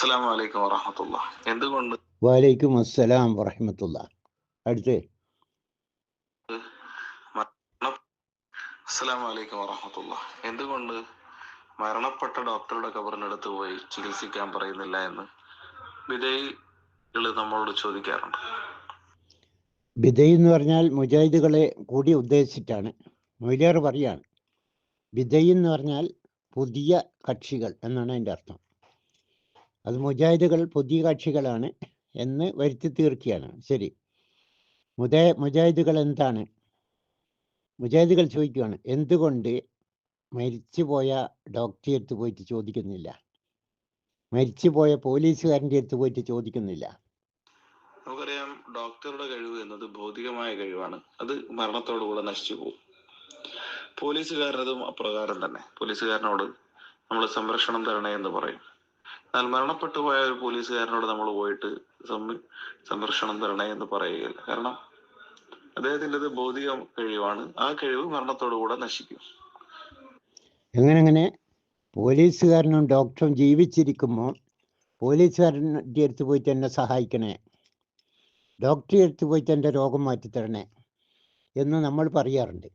അസ്സലാമു അലൈക്കും വറഹ്മത്തുള്ളാഹി. എന്തുകൊണ്ട് വലൈക്കും അസ്സലാം വറഹ്മത്തുള്ള. അടുത്ത് അസ്സലാമു അലൈക്കും വറഹ്മത്തുള്ളാഹി. എന്തുകൊണ്ട് മരണപ്പെട്ട ഡോക്ടറുടെ ഖബറിനടുത്ത് പോയി ചികിത്സിക്കാൻ പറയുന്നില്ല എന്ന് വിധേയികള് നമ്മളോട് ചോദിക്കാറുണ്ട്. ബിദഈ എന്ന് പറഞ്ഞാൽ മുജാഹിദുകളെ കൂടി ഉദ്ദേശിച്ചിട്ടാണ്. മൊയ്ലിയാർ പറയാണ്, ബിദഈ എന്ന് പറഞ്ഞാൽ പുതിയ കക്ഷികൾ എന്നാണ് അതിൻ്റെ അർത്ഥം. അത് മുജാഹിദുകൾ പുതിയ കക്ഷികളാണ് എന്ന് വരുത്തി തീർക്കുകയാണ്. ശരി, മുജാഹിദുകൾ എന്താണ്? മുജാഹിദുകൾ ചോദിക്കുകയാണ്, എന്തുകൊണ്ട് മരിച്ചുപോയ ഡോക്ടറെ അടുത്ത് പോയിട്ട് ചോദിക്കുന്നില്ല, മരിച്ചുപോയ പോലീസുകാരൻ്റെ അടുത്ത് പോയിട്ട് ചോദിക്കുന്നില്ല? നമുക്കറിയാം, ഡോക്ടറുടെ കഴിവ് എന്നത് ഭൗതികമായ കഴിവാണ്. അത് മരണത്തോടുകൂടെ നശിച്ചു പോകും. പോലീസുകാരനതും അപ്രകാരം തന്നെ. പോലീസുകാരനോട് നമ്മൾ സംരക്ഷണം തരണേ എന്ന് പറയും. എന്നാൽ മരണപ്പെട്ടു പോയ ഒരു പോലീസുകാരനോട് നമ്മൾ പോയിട്ട് സംരക്ഷണം തരണേ എന്ന് പറയുകയില്ല. കാരണം അദ്ദേഹത്തിൻ്റെത് ഭൗതിക കഴിവാണ്. ആ കഴിവ് മരണത്തോടുകൂടെ നശിക്കും. എങ്ങനെ പോലീസുകാരനും ഡോക്ടറും ജീവിച്ചിരിക്കുമ്പോൾ പോലീസുകാരൻ്റെ അടുത്ത് പോയിട്ട് എന്നെ സഹായിക്കണേ, ഡോക്ടറെ അടുത്ത് പോയിട്ട് എൻ്റെ രോഗം മാറ്റിത്തരണേ എന്ന് നമ്മൾ പറയാറുണ്ട്.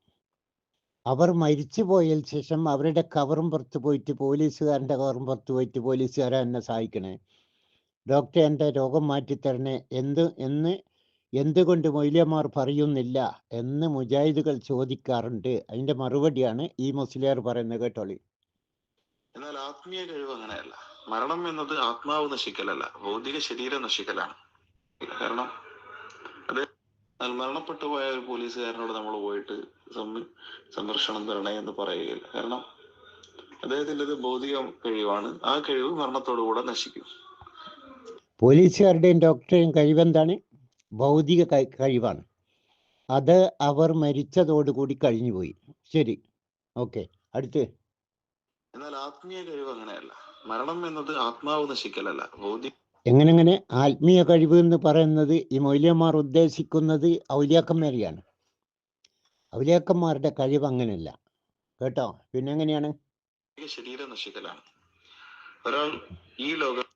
അവർ മരിച്ചു പോയതിന് ശേഷം അവരുടെ കവറും പുറത്ത് പോയിട്ട്, പോലീസുകാരൻ്റെ കവറും പുറത്ത് പോയിട്ട്, പോലീസുകാരെ എന്നെ സഹായിക്കണേ, ഡോക്ടറെ എൻ്റെ രോഗം മാറ്റിത്തരണേ എന്തുകൊണ്ട് മൗലവിമാർ പറയുന്നില്ല എന്ന് മുജാഹിദുകൾ ചോദിക്കാറുണ്ട്. അതിൻ്റെ മറുപടിയാണ് ഈ മുസ്ലിയാർ പറയുന്നത്. കേട്ടോളി. എന്നാൽ ആത്മീയ കഴിവ് അങ്ങനെയല്ല. മരണം എന്നത് ആത്മാവ് നശിക്കലല്ല, ഭൗതിക ശരീരം നശിക്കലാണ്. കാരണം മരണപ്പെട്ടു പോയ ഒരു പോലീസുകാരനോട് നമ്മൾ പോയിട്ട് സംരക്ഷണം തരണേ എന്ന് പറയുകയില്ല. കാരണം അദ്ദേഹത്തിൻ്റെത് ഭൗതിക കഴിവാണ്. ആ കഴിവ് മരണത്തോടുകൂടെ നശിക്കും. പോലീസുകാരുടെയും ഡോക്ടറെയും കഴിവെന്താണ്? ഭൗതിക കഴിവാണ്. അത് അവർ മരിച്ചതോടുകൂടി കഴിഞ്ഞുപോയി. ശരി, ഓക്കെ, അടുത്ത്. എന്നാൽ ആത്മീയ കഴിവ് അങ്ങനെയല്ല. മരണം എന്നത് ആത്മാവ് നശിക്കലല്ല, ഭൗതിക. എങ്ങനെ ആത്മീയ കഴിവ് എന്ന് പറയുന്നത് ഈ മൗലവിമാർ ഉദ്ദേശിക്കുന്നത് ഔലിയാക്കന്മാരെയാണ്. ഔലിയാക്കന്മാരുടെ കഴിവ് അങ്ങനെയല്ല കേട്ടോ. പിന്നെ എങ്ങനെയാണ്? ശരീരം നശിക്കലാണ് ഒരാൾ ഈ ലോകം.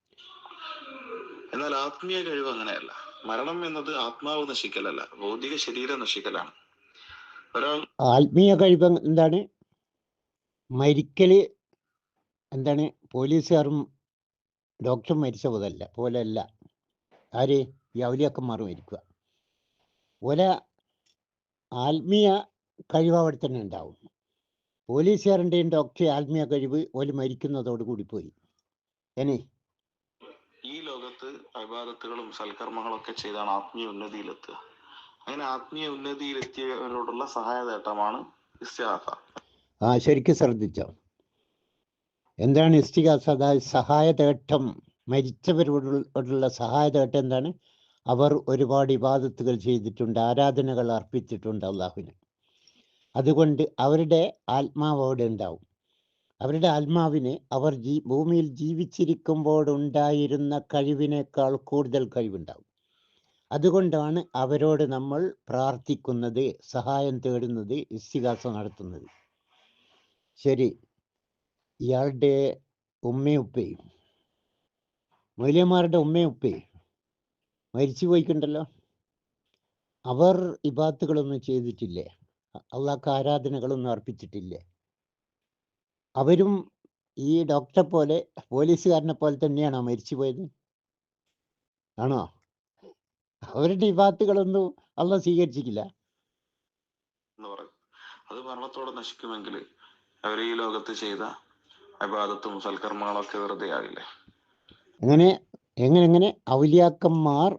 എന്നാൽ ആത്മീയ കഴിവ് അങ്ങനെയല്ല. മരണം എന്നത് ആത്മാവ് നശിക്കലല്ല, ഭൗതിക ശരീരം നശിക്കലാണ്. ഒരാൾ ആത്മീയ കഴിവ് എന്താണ്? മരിക്കല് എന്താണ്? പോലീസുകാരും ഡോക്ടറും മരിച്ച പോലെയല്ല. ആര്? ഈ ഔലിയാക്കന്മാർ മരിക്കുക പോലെ. ആത്മീയ കഴിവ് അവിടെ തന്നെ ഉണ്ടാവും. പോലീസുകാരൻ്റെയും ഡോക്ടറെ ആത്മീയ കഴിവ് ഓല് മരിക്കുന്നതോടുകൂടി പോയി. ഇനി ഈ ലോകത്ത് ഇബാദത്തുകളും സൽക്കർമ്മങ്ങളൊക്കെ ചെയ്താണ് ആത്മീയ ഉന്നതിയിലെത്തുക. അങ്ങനെ ആത്മീയ ഉന്നതിയിലെത്തിയവരോടുള്ള സഹായതേട്ടമാണ് ഇസ്തിഗാസ. ശരിക്കും ശ്രദ്ധിച്ചോ? എന്താണ് ഇസ്തിഗാസ? അതായത് സഹായതേട്ടം. മരിച്ചവരോടുള്ള സഹായതേട്ടം എന്താണ്? അവർ ഒരുപാട് ഇബാദത്തുകൾ ചെയ്തിട്ടുണ്ട്, ആരാധനകൾ അർപ്പിച്ചിട്ടുണ്ട് അള്ളാഹുവിന്. അതുകൊണ്ട് അവരുടെ ആത്മാവ് അവിടെ ഉണ്ടാവും. അവരുടെ ആത്മാവിന് അവർ ഭൂമിയിൽ ജീവിച്ചിരിക്കുമ്പോഴുണ്ടായിരുന്ന കഴിവിനേക്കാൾ കൂടുതൽ കഴിവുണ്ടാവും. അതുകൊണ്ടാണ് അവരോട് നമ്മൾ പ്രാർത്ഥിക്കുന്നത്, സഹായം തേടുന്നത്, ഇസ്തിഗാസ നടത്തുന്നത്. ശരി, ഇയാളുടെ ഉമ്മയും ഉപ്പയും, മൗലവിമാരുടെ ഉമ്മയും ഉപ്പയും മരിച്ചു പോയിക്കുണ്ടല്ലോ. അവർ ഇബാദത്തുകളൊന്നും ചെയ്തിട്ടില്ലേ? അള്ളാഹ്ക്ക് ആരാധനകളൊന്നും അർപ്പിച്ചിട്ടില്ലേ? അവരും ഈ ഡോക്ടറെ പോലെ, പോലീസുകാരനെ പോലെ തന്നെയാണോ മരിച്ചു പോയത്? ആണോ? അവരുടെ ഇബാദത്തുകളൊന്നും അള്ളാഹ് സ്വീകരിച്ചിട്ടില്ല എന്ന് പറയും. അത് മരണത്തോടെ നശിക്കുമെങ്കിൽ അവർ ഈ ലോകത്ത് ചെയ്ത ഇബാദത്തും സൽക്കർമ്മങ്ങളൊക്കെ വെറുതെ ആകില്ലേ? എങ്ങനെ ഔലിയാക്കന്മാർ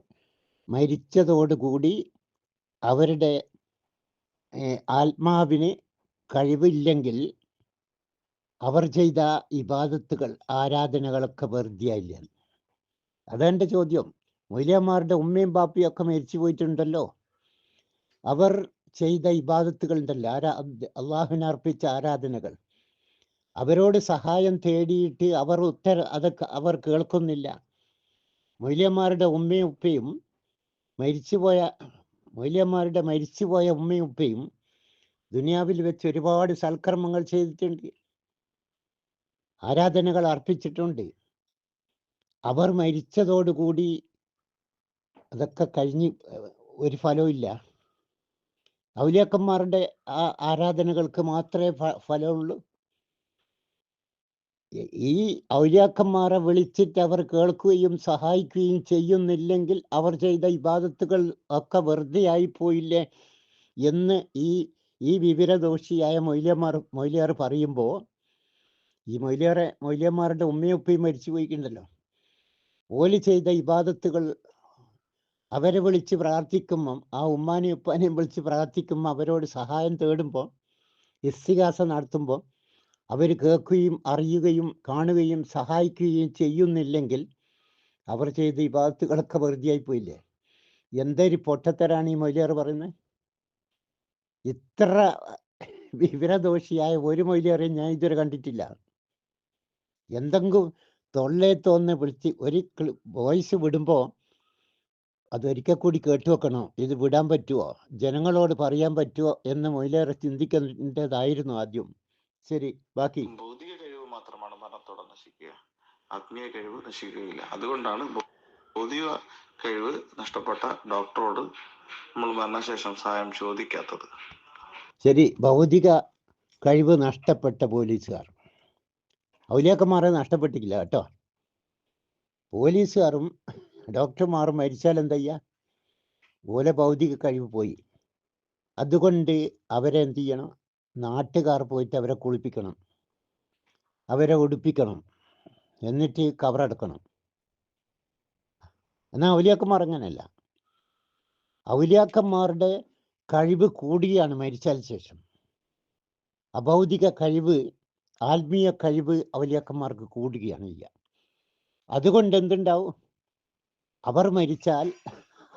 മരിച്ചതോടുകൂടി അവരുടെ ആത്മാവിന് കഴിവില്ലെങ്കിൽ അവർ ചെയ്ത ഇബാദത്തുകൾ, ആരാധനകളൊക്കെ വെറുതെയായില്ല. അതെൻ്റെ ചോദ്യം. മൗലവിമാരുടെ ഉമ്മയും ബാപ്പയും ഒക്കെ മരിച്ചു പോയിട്ടുണ്ടല്ലോ. അവർ ചെയ്ത ഇബാദത്തുകൾ ഉണ്ടല്ലോ, അള്ളാഹുവിനെ അർപ്പിച്ച ആരാധനകൾ, അവരോട് സഹായം തേടിയിട്ട് അതൊക്കെ അവർ കേൾക്കുന്നില്ല. മൗലവിമാരുടെ ഉമ്മയും ഉപ്പയും മരിച്ചുപോയ ഉമ്മയും ഉപ്പയും ദുനിയാവിൽ വെച്ച് ഒരുപാട് സൽക്കർമ്മങ്ങൾ ചെയ്തിട്ടുണ്ട്, ആരാധനകൾ അർപ്പിച്ചിട്ടുണ്ട്. അവർ മരിച്ചതോടുകൂടി അതൊക്കെ കഴിഞ്ഞ് ഒരു ഫലവും ഇല്ല. ഔലിയാക്കന്മാരുടെ ആരാധനകൾക്ക് മാത്രമേ ഫലമുള്ളൂ. ഈ ഔലിയാക്കന്മാരെ വിളിച്ചിട്ട് അവർ കേൾക്കുകയും സഹായിക്കുകയും ചെയ്യുന്നില്ലെങ്കിൽ അവർ ചെയ്ത ഇബാദത്തുകൾ ഒക്കെ വെറുതെ ആയിപ്പോയില്ലേ എന്ന് ഈ വിവരദോഷിയായ മൊയ്ലിയാർ പറയുമ്പോൾ, ഈ മൊയ്ലിയന്മാരുടെ ഉമ്മയും ഉപ്പയും മരിച്ചു പോയിട്ടുണ്ടല്ലോ, ഓല് ചെയ്ത ഇബാദത്തുകൾ അവരെ വിളിച്ച് പ്രാർത്ഥിക്കുമ്പം, ആ ഉമ്മാനെയും ഉപ്പാനെയും വിളിച്ച് പ്രാർത്ഥിക്കുമ്പോൾ, അവരോട് സഹായം തേടുമ്പോൾ, ഇസ്തിഗാസ നടത്തുമ്പോൾ അവർ കേൾക്കുകയും അറിയുകയും കാണുകയും സഹായിക്കുകയും ചെയ്യുന്നില്ലെങ്കിൽ അവർ ചെയ്ത ഇബാദത്തുകളൊക്കെ വെറുതെയായി പോയില്ലേ? എന്തൊരു പൊട്ടത്തരാണ് ഈ മൊയ്ലിയാർ പറയുന്നത്. ഇത്ര വിവരദോഷിയായ ഒരു മൊയ്ലിയാരെയും ഞാൻ ഇതുവരെ കണ്ടിട്ടില്ല. എന്തെങ്കിലും തൊള്ളേ തോന്നെ വിളിച്ച് ഒരു വോയിസ് വിടുമ്പോൾ അതൊരിക്കൽ കൂടി കേട്ടു വെക്കണോ, ഇത് വിടാൻ പറ്റുമോ, ജനങ്ങളോട് പറയാൻ പറ്റുമോ എന്ന് മൊയ്ലിയാർ ചിന്തിക്കേണ്ടതായിരുന്നു ആദ്യം. ശരി, ബാക്കി. ഭൗതിക കഴിവ് മാത്രമാണ് മരണത്തോടെ നശിക്കുക, ആത്മീയ കഴിവ് നശിക്കുകയില്ല. അതുകൊണ്ടാണ് ഭൗതിക കഴിവ് നഷ്ടപ്പെട്ട ഡോക്ടറോട് നമ്മൾ മരണശേഷം സഹായം ചോദിക്കാത്തത്. ശരി, ഭൗതിക കഴിവ് നഷ്ടപ്പെട്ട പോലീസുകാർ, ഔലിയാക്കന്മാരെ നഷ്ടപ്പെട്ടില്ല കേട്ടോ. പോലീസുകാരും ഡോക്ടർമാരും മരിച്ചാൽ എന്തയ്യാ, ഓലെ ഭൗതിക കഴിവ് പോയി. അതുകൊണ്ട് അവരെ എന്ത് ചെയ്യണം? നാട്ടുകാർ പോയിട്ട് അവരെ കുളിപ്പിക്കണം, അവരെ ഉടുപ്പിക്കണം, എന്നിട്ട് കവറടക്കണം. എന്നാൽ ഔലിയാക്കന്മാർ അങ്ങനെയല്ല. ഔലിയാക്കന്മാരുടെ കഴിവ് കൂടുകയാണ് മരിച്ചാൽ ശേഷം. അഭൗതിക കഴിവ്, ആത്മീയ കഴിവ് ഔലിയാക്കന്മാർക്ക് കൂടുകയാണ് ചെയ്യുക. അതുകൊണ്ട് എന്തുണ്ടാവും? അവർ മരിച്ചാൽ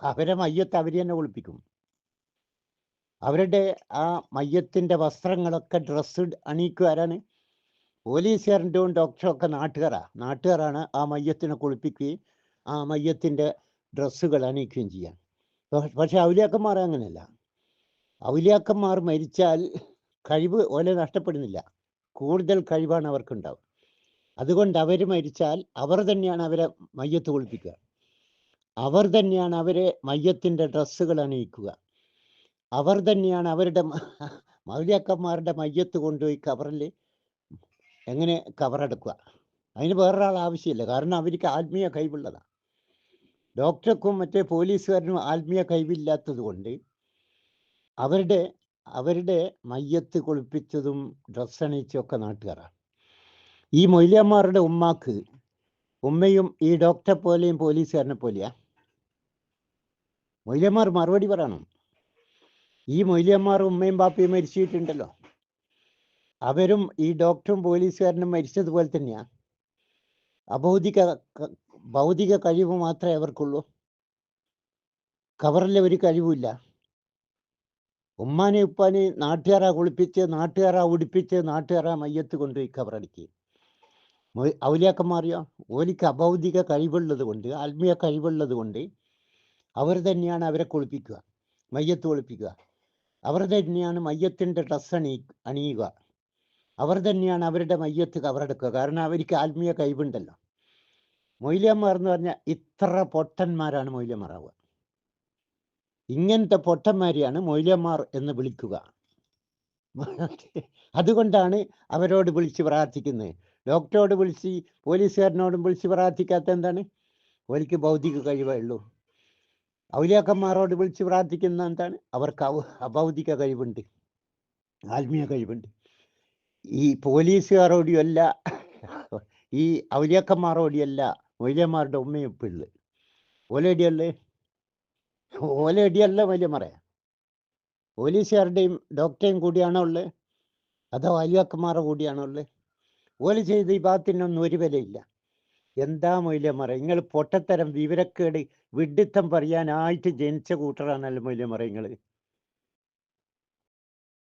അവരെ മയ്യത്ത് അവർ തന്നെ കുളിപ്പിക്കും. അവരുടെ ആ മയ്യത്തിൻ്റെ വസ്ത്രങ്ങളൊക്കെ, ഡ്രസ്സ് അണിയിക്കുക ആരാണ്? പോലീസുകാരൻ്റെയും ഡോക്ടറും ഒക്കെ നാട്ടുകാരാണ് ആ മയ്യത്തിനെ കുളിപ്പിക്കുകയും ആ മയ്യത്തിൻ്റെ ഡ്രസ്സുകൾ അണിയിക്കുകയും ചെയ്യാൻ. പക്ഷെ ഔലിയാക്കന്മാർ അങ്ങനെയല്ല. ഔലിയാക്കന്മാർ മരിച്ചാൽ കഴിവ് ഓലെ നഷ്ടപ്പെടുന്നില്ല, കൂടുതൽ കഴിവാണ് അവർക്കുണ്ടാവും. അതുകൊണ്ട് അവർ മരിച്ചാൽ അവർ തന്നെയാണ് അവരെ മയ്യത്ത് കുളിപ്പിക്കുക, അവർ തന്നെയാണ് അവരെ മയ്യത്തിൻ്റെ ഡ്രസ്സുകൾ അണിയിക്കുക, അവർ തന്നെയാണ് അവരുടെ ഔലിയാക്കന്മാരുടെ മയ്യത്ത് കൊണ്ടുപോയി കവറിൽ എങ്ങനെ കവറെടുക്കുക. അതിന് വേറൊരാൾ ആവശ്യമില്ല, കാരണം അവർക്ക് ആത്മീയ കഴിവുള്ളതാണ്. ഡോക്ടർക്കും മറ്റേ പോലീസുകാരനും ആത്മീയ കഴിവില്ലാത്തത് കൊണ്ട് അവരുടെ മയ്യത്ത് കുളിപ്പിച്ചതും ഡ്രസ്സ് അണിയിച്ചും ഒക്കെ നാട്ടുകാരാണ്. ഈ മൊയ്ലിയന്മാരുടെ ഉമ്മയും ഈ ഡോക്ടറെ പോലെയും പോലീസുകാരനെ പോലെയാ? മൊയ്ലിയന്മാർ മറുപടി പറയണം. ഈ മൊയ്ലിയന്മാർ ഉമ്മയും ബാപ്പയും മരിച്ചിട്ടുണ്ടല്ലോ, അവരും ഈ ഡോക്ടറും പോലീസുകാരനും മരിച്ചതുപോലെ തന്നെയാ. ഭൗതിക കഴിവ് മാത്രമേ അവർക്കുള്ളൂ, കവറിലെ ഒരു കഴിവുമില്ല. ഉമ്മാനെ ഉപ്പാനെ നാട്ടുകാരാ കുളിപ്പിച്ച്, നാട്ടുകാരാ ഉടുപ്പിച്ച്, നാട്ടുകാരാ മയ്യത്ത് കൊണ്ടുപോയി കവറടിക്കുക. ഔലിയാക്കന്മാറിയോ? ഓലിക്ക് അഭൗതിക കഴിവുള്ളത് കൊണ്ട്, ആത്മീയ കഴിവുള്ളത് കൊണ്ട് അവർ തന്നെയാണ് അവരെ കുളിപ്പിക്കുക, മയ്യത്ത് കുളിപ്പിക്കുക. അവർ തന്നെയാണ് മയ്യത്തിൻ്റെ ഡ്രസ്സ് അണിയുക, അവർ തന്നെയാണ് അവരുടെ മയ്യത്ത് കവറെടുക്കുക. കാരണം അവർക്ക് ആത്മീയ കഴിവുണ്ടല്ലോ. മൊയ്ലിയന്മാർ എന്ന് പറഞ്ഞാൽ ഇത്ര പൊട്ടന്മാരാണ് മൊയ്ലിയന്മാരാവുക. ഇങ്ങനത്തെ പൊട്ടന്മാരെയാണ് മൊയ്ലിയന്മാർ എന്ന് വിളിക്കുക. അതുകൊണ്ടാണ് അവരോട് വിളിച്ച് പ്രാർത്ഥിക്കുന്നത്. ഡോക്ടറോട് വിളിച്ച്, പോലീസുകാരനോടും വിളിച്ച് പ്രാർത്ഥിക്കാത്ത എന്താണ്? ഓലിക്ക് ഭൗതിക കഴിവേ ഉള്ളൂ. ഔലിയാക്കന്മാരോട് വിളിച്ച് പ്രാർത്ഥിക്കുന്ന എന്താണ്? അവർക്ക് അഭൗതിക കഴിവുണ്ട്, ആത്മീയ കഴിവുണ്ട്. ഈ പോലീസുകാരോടെയല്ല, ഈ ഔലിയാക്കന്മാരോടെയല്ല മൊയ്ലിയന്മാരുടെ ഉമ്മയും ഉപ്പുള്ളത്. ഓലടിയല്ല മൊയ്ലിയന്മാരെ. പോലീസുകാരുടെയും ഡോക്ടറേയും കൂടിയാണോ ഉള്ളത്, അതോ ഔലിയാക്കന്മാരുടെ കൂടിയാണോ ഉള്ളത്? ഓല് ചെയ്ത് ഈ ഭാഗത്തിനൊന്നും ഒരു വിലയില്ല. എന്താ മൊയ്ലിയന്മാരെ നിങ്ങൾ പൊട്ടത്തരം, വിവരക്കേട്, വിഡ്ഢിത്തം പറയാനായിട്ട് ജനിച്ച കൂട്ടറാണല്ലോ മൊയ്ലിയന്മാരെ നിങ്ങൾ.